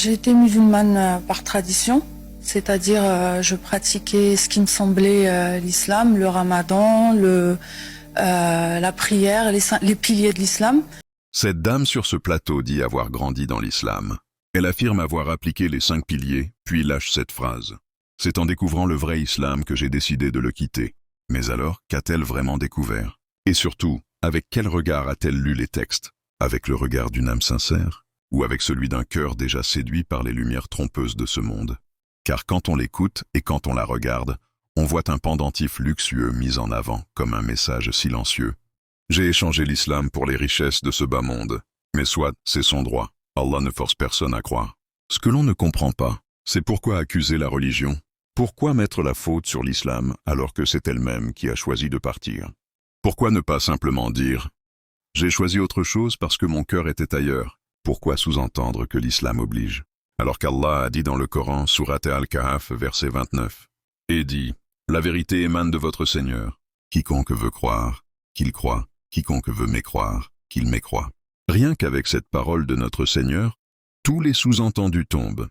J'ai été musulmane par tradition, c'est-à-dire je pratiquais ce qui me semblait l'islam, le ramadan, la prière, les piliers de l'islam. Cette dame sur ce plateau dit avoir grandi dans l'islam. Elle affirme avoir appliqué les 5 piliers, puis lâche cette phrase. C'est en découvrant le vrai islam que j'ai décidé de le quitter. Mais alors, qu'a-t-elle vraiment découvert? Et surtout, avec quel regard a-t-elle lu les textes? Avec le regard d'une âme sincère? Ou avec celui d'un cœur déjà séduit par les lumières trompeuses de ce monde? Car quand on l'écoute et quand on la regarde, on voit un pendentif luxueux mis en avant comme un message silencieux. J'ai échangé l'islam pour les richesses de ce bas monde. Mais soit, c'est son droit. Allah ne force personne à croire. Ce que l'on ne comprend pas, c'est pourquoi accuser la religion? Pourquoi mettre la faute sur l'islam alors que c'est elle-même qui a choisi de partir? Pourquoi ne pas simplement dire « J'ai choisi autre chose parce que mon cœur était ailleurs ». Pourquoi sous-entendre que l'islam oblige? Alors qu'Allah a dit dans le Coran, sourate Al-Kahf, verset 29, et dit « La vérité émane de votre Seigneur. Quiconque veut croire, qu'il croit. Quiconque veut mécroire, qu'il mécroit. » Rien qu'avec cette parole de notre Seigneur, tous les sous-entendus tombent.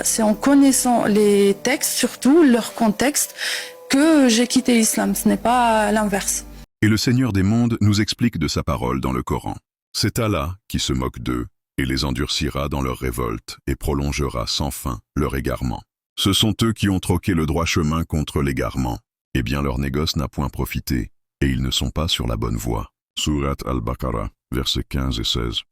C'est en connaissant les textes, surtout leur contexte, que j'ai quitté l'islam, ce n'est pas l'inverse. Et le Seigneur des mondes nous explique de sa parole dans le Coran. C'est Allah qui se moque d'eux et les endurcira dans leur révolte et prolongera sans fin leur égarement. Ce sont eux qui ont troqué le droit chemin contre l'égarement. Eh bien leur négoce n'a point profité et ils ne sont pas sur la bonne voie. Sourate Al-Baqarah, versets 15 et 16.